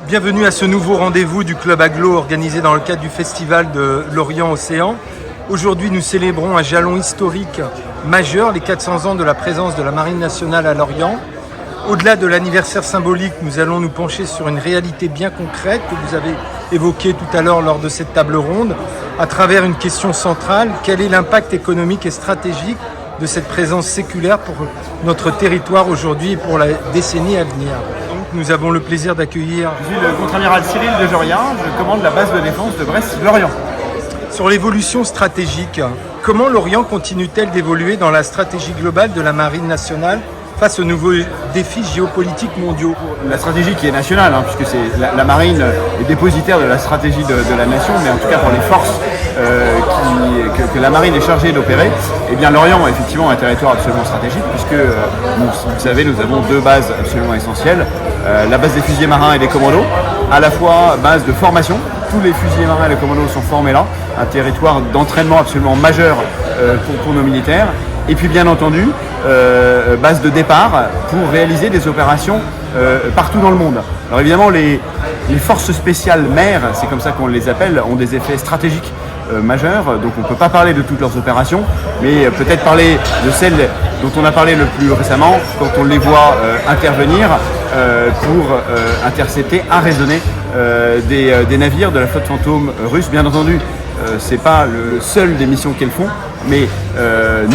Bienvenue à ce nouveau rendez-vous du Club Aglo organisé dans le cadre du Festival de l'Orient-Océan. Aujourd'hui, nous célébrons un jalon historique majeur, les 400 ans de la présence de la Marine nationale à l'Orient. Au-delà de l'anniversaire symbolique, nous allons nous pencher sur une réalité bien concrète que vous avez évoquée tout à l'heure lors de cette table ronde, à travers une question centrale: quel est l'impact économique et stratégique de cette présence séculaire pour notre territoire aujourd'hui et pour la décennie à venir? Donc, nous avons le plaisir d'accueillir... Je suis le contre-amiral Cyril de Jorien, je commande la base de défense de Brest-Lorient. Sur l'évolution stratégique, comment l'Orient continue-t-elle d'évoluer dans la stratégie globale de la Marine nationale face aux nouveaux défis géopolitiques mondiaux? La stratégie qui est nationale, puisque c'est la marine est dépositaire de la stratégie de la nation, mais en tout cas pour les forces que la marine est chargée d'opérer, eh bien l'Orient est effectivement un territoire absolument stratégique, puisque vous savez, nous avons deux bases absolument essentielles, la base des fusiliers marins et des commandos, à la fois base de formation. Tous les fusiliers marins et les commandos sont formés là, un territoire d'entraînement absolument majeur pour nos militaires. Et puis bien entendu, base de départ pour réaliser des opérations partout dans le monde. Alors évidemment, les forces spéciales mers, c'est comme ça qu'on les appelle, ont des effets stratégiques majeurs. Donc on ne peut pas parler de toutes leurs opérations, mais peut-être parler de celles dont on a parlé le plus récemment, quand on les voit intervenir pour intercepter, arraisonner des navires de la flotte fantôme russe. Bien entendu, c'est pas le seul des missions qu'elles font, mais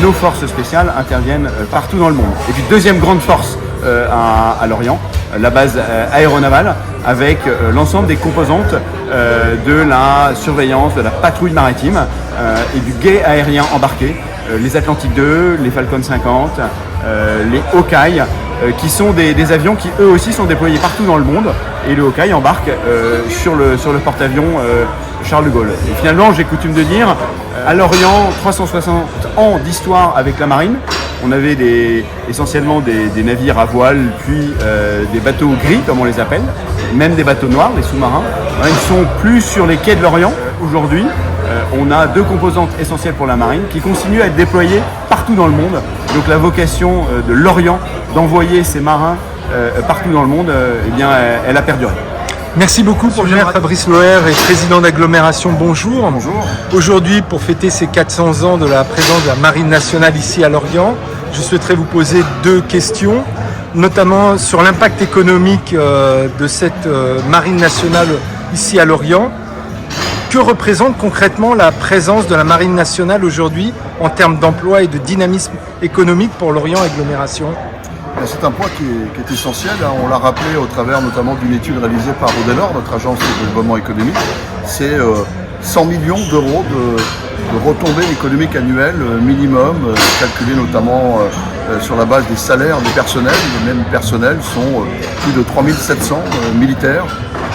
nos forces spéciales interviennent partout dans le monde. Et puis deuxième grande force à l'Orient, la base aéronavale, avec l'ensemble des composantes de la surveillance, de la patrouille maritime et du guet aérien embarqué, les Atlantique 2, les Falcon 50, les Hawkeye, qui sont des avions qui eux aussi sont déployés partout dans le monde, et le Hawkeye embarque sur le porte-avions Charles de Gaulle. Et finalement, j'ai coutume de dire, à l'Orient, 360 ans d'histoire avec la marine. On avait essentiellement des navires à voile, puis des bateaux gris, comme on les appelle, même des bateaux noirs, les sous-marins. Ils ne sont plus sur les quais de l'Orient. Aujourd'hui, on a deux composantes essentielles pour la marine qui continuent à être déployées partout dans le monde. Donc la vocation de l'Orient d'envoyer ses marins partout dans le monde, eh bien, elle a perduré. Merci beaucoup pour Fabrice Loher, et président d'agglomération. Bonjour. Bonjour. Aujourd'hui, pour fêter ces 400 ans de la présence de la Marine nationale ici à l'Orient, je souhaiterais vous poser deux questions, notamment sur l'impact économique de cette Marine nationale ici à l'Orient. Que représente concrètement la présence de la Marine nationale aujourd'hui en termes d'emploi et de dynamisme économique pour l'Orient Agglomération? C'est un point qui est essentiel. On l'a rappelé au travers notamment d'une étude réalisée par Odenor, notre agence de développement économique. C'est 100 millions d'euros de retombées économiques annuelles minimum, calculées notamment sur la base des salaires des personnels. Les mêmes personnels sont plus de 3700 militaires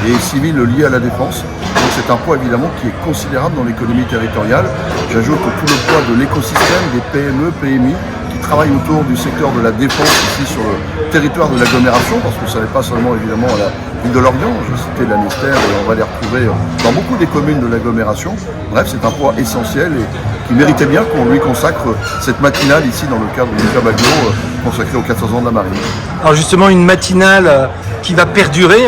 et civils liés à la défense. Donc c'est un poids évidemment qui est considérable dans l'économie territoriale. J'ajoute tout le poids de l'écosystème des PME, PMI, qui travaillent autour du secteur de la défense ici sur le territoire de l'agglomération, parce que ça n'est pas seulement évidemment à la ville de l'Orient, j'ai cité Lanester et on va les retrouver dans beaucoup des communes de l'agglomération. Bref, c'est un poids essentiel et qui méritait bien qu'on lui consacre cette matinale ici dans le cadre du Club Aglo consacré aux 400 ans de la marine. Alors justement, une matinale qui va perdurer,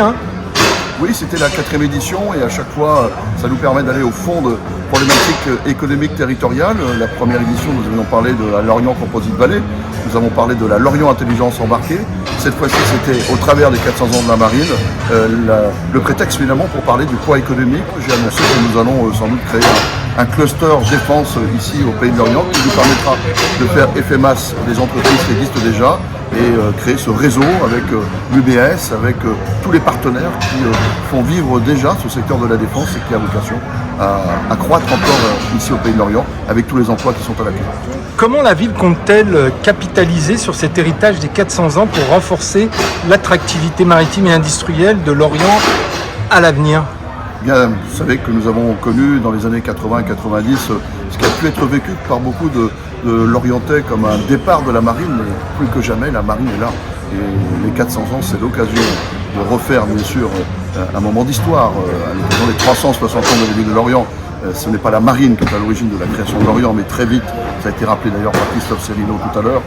Oui, c'était la 4e édition et à chaque fois, ça nous permet d'aller au fond de problématiques économiques territoriales. La première édition, nous avions parlé de la Lorient Composite Valley, nous avons parlé de la Lorient Intelligence Embarquée. Cette fois-ci, c'était au travers des 400 ans de la marine, le prétexte finalement pour parler du poids économique. J'ai annoncé que nous allons sans doute créer un cluster défense ici au Pays de l'Orient qui nous permettra de faire effet masse des entreprises qui existent déjà et créer ce réseau avec l'UBS, avec tous les partenaires qui font vivre déjà ce secteur de la défense et qui a vocation à croître encore ici au Pays de l'Orient avec tous les emplois qui sont à la clé. Comment la ville compte-t-elle capitaliser sur cet héritage des 400 ans pour renforcer l'attractivité maritime et industrielle de l'Orient à l'avenir? Bien, vous savez que nous avons connu dans les années 80 et 90 ce qui a pu être vécu par beaucoup de l'Orientais comme un départ de la marine, mais plus que jamais la marine est là. Et les 400 ans, c'est l'occasion de refaire bien sûr un moment d'histoire. À l'occasion des 360 ans de la ville de l'Orient, ce n'est pas la marine qui est à l'origine de la création de l'Orient, mais très vite, ça a été rappelé d'ailleurs par Christophe Cellino tout à l'heure,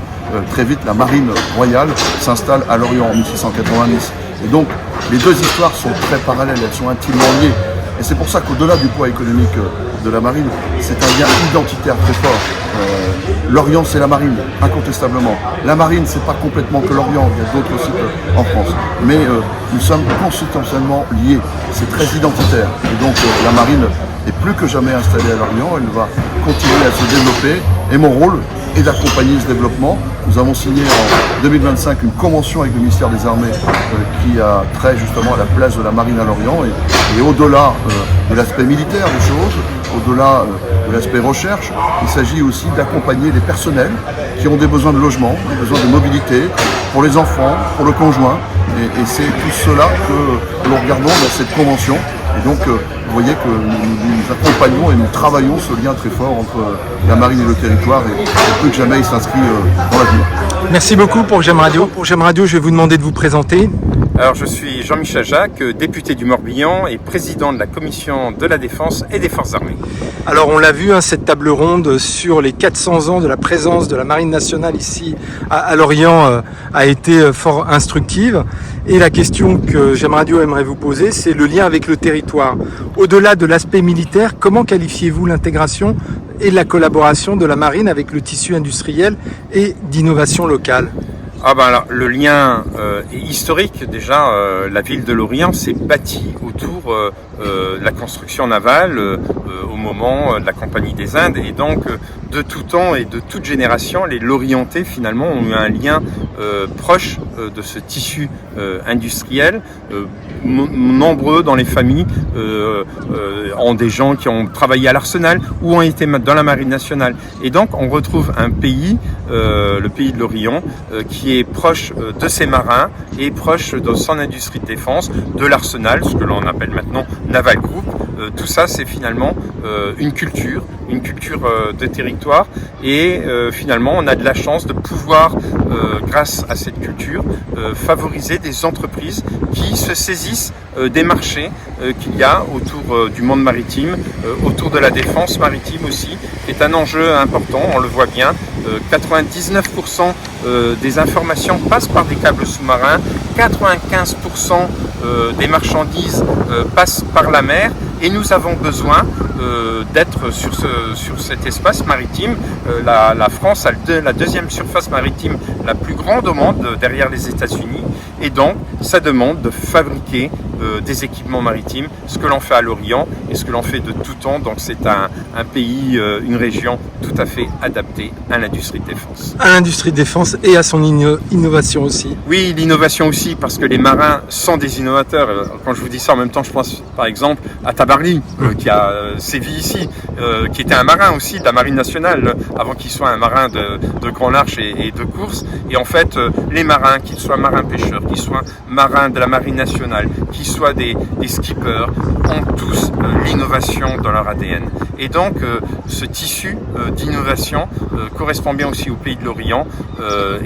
très vite la marine royale s'installe à l'Orient en 1690. Et donc, les deux histoires sont très parallèles, elles sont intimement liées. Et c'est pour ça qu'au-delà du poids économique de la marine, c'est un lien identitaire très fort. L'Orient, c'est la marine, incontestablement. La marine, c'est pas complètement que l'Orient, il y a d'autres sites en France. Mais nous sommes consubstantiellement liés, c'est très identitaire. Et donc la marine est plus que jamais installée à l'Orient, elle va continuer à se développer. Et mon rôle est d'accompagner ce développement. Nous avons signé en 2025 une convention avec le ministère des Armées qui a trait justement à la place de la marine à l'Orient. Et au-delà de l'aspect militaire des choses, au-delà de l'aspect recherche, il s'agit aussi d'accompagner les personnels qui ont des besoins de logement, des besoins de mobilité, pour les enfants, pour le conjoint. Et c'est tout cela que nous regardons dans cette convention. Et donc, vous voyez que nous accompagnons et nous travaillons ce lien très fort entre la marine et le territoire. Et plus que jamais, il s'inscrit dans l'avenir. Merci beaucoup pour GEM Radio. Pour GEM Radio, je vais vous demander de vous présenter. Alors, je suis Jean-Michel Jacques, député du Morbihan et président de la commission de la Défense et des Forces armées. Alors, on l'a vu, cette table ronde sur les 400 ans de la présence de la Marine nationale ici à Lorient a été fort instructive. Et la question que GEM Radio aimerait vous poser, c'est le lien avec le territoire. Au-delà de l'aspect militaire, comment qualifiez-vous l'intégration et la collaboration de la marine avec le tissu industriel et d'innovation locale ? Alors, le lien est historique. Déjà, la ville de Lorient s'est bâtie autour de la construction navale au moment de la Compagnie des Indes. Et donc, de tout temps et de toute génération, les Lorientais, finalement, ont eu un lien proche de ce tissu industriel. Nombreux dans les familles ont des gens qui ont travaillé à l'Arsenal ou ont été dans la Marine nationale. Et donc, on retrouve un pays, le pays de l'Orient, qui est proche de ses marins et proche de son industrie de défense, de l'Arsenal, ce que l'on appelle maintenant Naval Group. Tout ça, c'est finalement une culture de territoire. Et finalement, on a de la chance de pouvoir, grâce à cette culture, favoriser des entreprises qui se saisissent des marchés qu'il y a autour du monde maritime, autour de la défense maritime aussi, qui est un enjeu important, on le voit bien. 99% des informations passent par des câbles sous-marins, 95% des marchandises passent par la mer, et nous avons besoin d'être sur cet espace maritime. La France a la deuxième surface maritime la plus grande au monde, derrière les États-Unis, et donc ça demande de fabriquer des équipements maritimes, ce que l'on fait à l'Orient et ce que l'on fait de tout temps. Donc c'est un pays, une région tout à fait adaptée à l'industrie de défense. À l'industrie de défense et à son innovation aussi. Oui, l'innovation aussi, parce que les marins sont des innovateurs. Quand je vous dis ça en même temps, je pense par exemple à Tabarly, qui a sévi ici, qui était un marin aussi de la Marine nationale, avant qu'il soit un marin de grand large et de course. Et en fait, les marins, qu'ils soient marins pêcheurs, qu'ils soient marins de la Marine nationale, qu'ils soient des skippers, ont tous l'innovation dans leur ADN. Et donc, ce tissu d'innovation correspond bien aussi au pays de l'Orient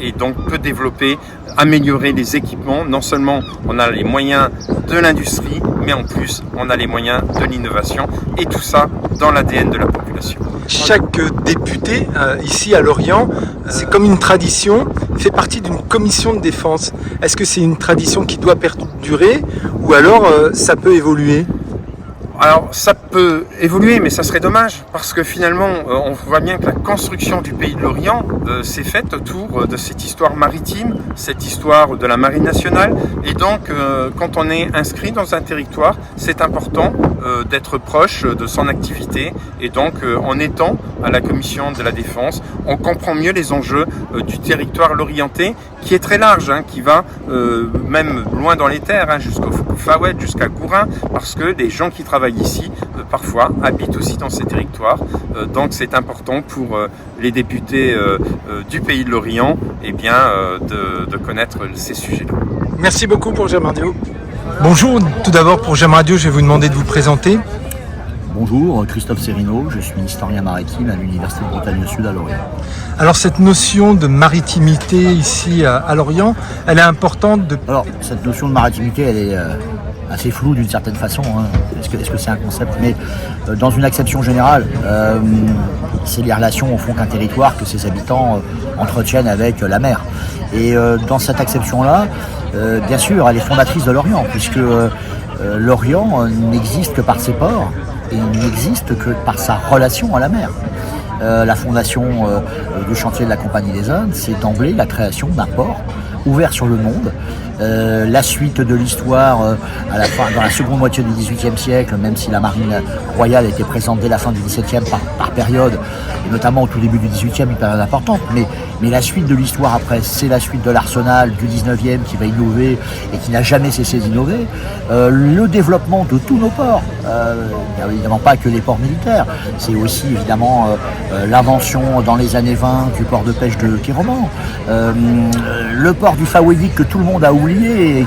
et donc peut développer, améliorer les équipements. Non seulement on a les moyens de l'industrie, mais en plus on a les moyens de l'innovation, et tout ça dans l'ADN de la population. Chaque député ici à Lorient, c'est comme une tradition, fait partie d'une commission de défense. Est-ce que c'est une tradition qui doit perdurer ou alors ça peut évoluer ? Alors ça peut évoluer, mais ça serait dommage, parce que finalement on voit bien que la construction du pays de l'Orient s'est faite autour de cette histoire maritime, cette histoire de la Marine nationale, et donc quand on est inscrit dans un territoire, c'est important d'être proche de son activité, et donc en étant à la commission de la défense, on comprend mieux les enjeux du territoire lorientais, qui est très large, qui va même loin dans les terres, jusqu'au Fawet, jusqu'à Gourin, parce que les gens qui travaillent ici, parfois, habitent aussi dans ces territoires. Donc c'est important pour les députés du pays de l'Orient de connaître ces sujets-là. Merci beaucoup pour GEM Radio. Bonjour, tout d'abord pour GEM Radio, je vais vous demander de vous présenter. Bonjour, Christophe Serino, je suis historien maritime à l'Université de Bretagne Sud à Lorient. Alors cette notion de maritimité ici à Lorient, elle est importante de... Alors cette notion de maritimité, elle est assez floue d'une certaine façon. Est-ce que c'est un concept ? Mais dans une acception générale, c'est les relations au fond qu'un territoire, que ses habitants entretiennent avec la mer. Et dans cette acception-là, Bien sûr, elle est fondatrice de l'Orient, puisque l'Orient n'existe que par ses ports et il n'existe que par sa relation à la mer. La fondation du chantier de la Compagnie des Indes, c'est d'emblée la création d'un port ouvert sur le monde. La suite de l'histoire dans la seconde moitié du XVIIIe siècle, même si la marine royale était présente dès la fin du XVIIe par période, et notamment au tout début du XVIIIe, une période importante, mais la suite de l'histoire après, c'est la suite de l'arsenal du XIXe qui va innover et qui n'a jamais cessé d'innover. Le développement de tous nos ports, il n'y a évidemment pas que les ports militaires, c'est aussi évidemment l'invention dans les années 20 du port de pêche de Kéroman, le port du Fawédic que tout le monde a oublié et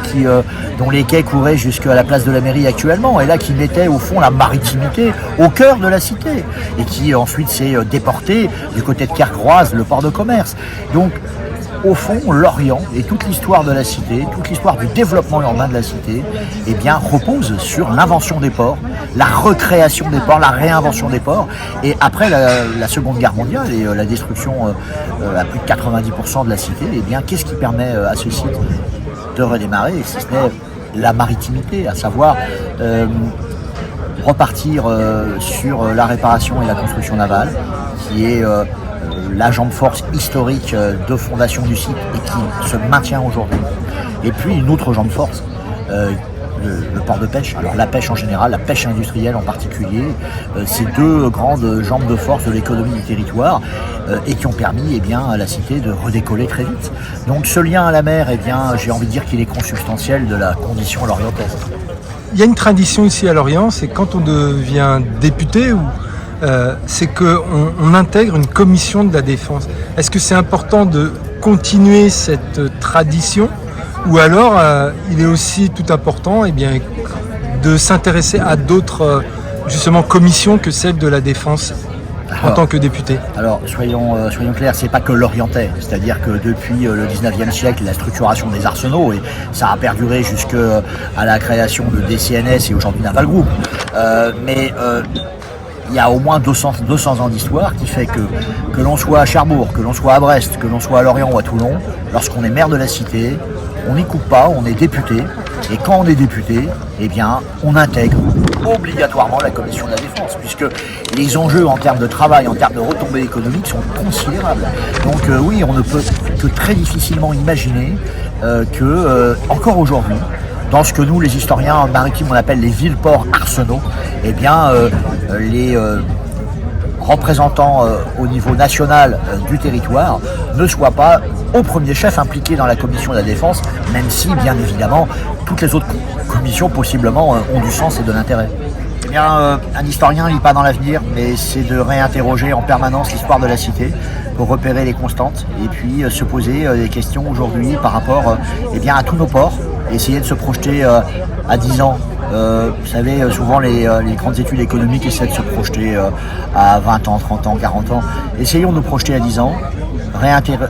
dont les quais couraient jusqu'à la place de la mairie actuellement, et là qui mettait au fond la maritimité au cœur de la cité, et qui ensuite s'est déporté du côté de Kercroise, le port de commerce. Donc au fond, l'Orient et toute l'histoire de la cité, toute l'histoire du développement urbain de la cité, eh bien, repose sur l'invention des ports, la recréation des ports, la réinvention des ports. Et après la Seconde Guerre mondiale et la destruction à plus de 90% de la cité, eh bien, qu'est-ce qui permet à ce site de redémarrer, si ce n'est la maritimité, à savoir repartir sur la réparation et la construction navale, qui est la jambe force historique de fondation du site et qui se maintient aujourd'hui. Et puis une autre jambe force, le port de pêche. Alors la pêche en général, la pêche industrielle en particulier, ces deux grandes jambes de force de l'économie du territoire et qui ont permis à la cité de redécoller très vite. Donc ce lien à la mer, j'ai envie de dire qu'il est consubstantiel de la condition lorientaise. Il y a une tradition ici à Lorient, c'est quand on devient député c'est qu'on intègre une commission de la défense. Est-ce que c'est important de continuer cette tradition ou alors il est aussi tout important de s'intéresser à d'autres justement commissions que celle de la défense en tant que député? Alors soyons clairs, c'est pas que l'orientais, c'est-à-dire que depuis le 19e siècle, la structuration des arsenaux, et ça a perduré jusqu'à la création de DCNS et aujourd'hui Naval Group. Il y a au moins 200 ans d'histoire qui fait que l'on soit à Cherbourg, que l'on soit à Brest, que l'on soit à Lorient ou à Toulon, lorsqu'on est maire de la cité, on n'y coupe pas, on est député. Et quand on est député, on intègre obligatoirement la commission de la défense, puisque les enjeux en termes de travail, en termes de retombées économiques sont considérables. Donc oui, on ne peut que très difficilement imaginer que, encore aujourd'hui, dans ce que nous, les historiens maritimes, on appelle les villes-ports arsenaux, les représentants au niveau national du territoire ne soient pas au premier chef impliqués dans la commission de la défense, même si, bien évidemment, toutes les autres commissions possiblement ont du sens et de l'intérêt. Un historien ne lit pas dans l'avenir, mais c'est de réinterroger en permanence l'histoire de la cité pour repérer les constantes et puis se poser des questions aujourd'hui par rapport à tous nos ports, essayer de se projeter à 10 ans. Vous savez, souvent les grandes études économiques essaient de se projeter à 20 ans, 30 ans, 40 ans. Essayons de nous projeter à 10 ans,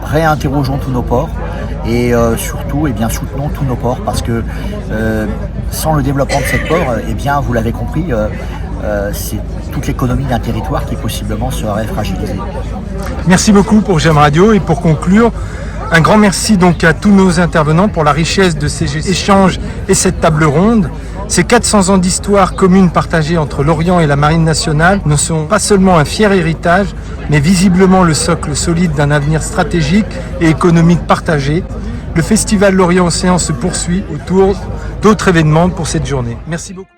réinterrogeons tous nos ports et surtout soutenons tous nos ports, parce que sans le développement de ces ports, vous l'avez compris, c'est toute l'économie d'un territoire qui possiblement serait fragilisée. Merci beaucoup pour GEM Radio, et pour conclure, un grand merci donc à tous nos intervenants pour la richesse de ces échanges et cette table ronde. Ces 400 ans d'histoire commune partagée entre l'Orient et la Marine nationale ne sont pas seulement un fier héritage, mais visiblement le socle solide d'un avenir stratégique et économique partagé. Le Festival Lorient Océan se poursuit autour d'autres événements pour cette journée. Merci beaucoup.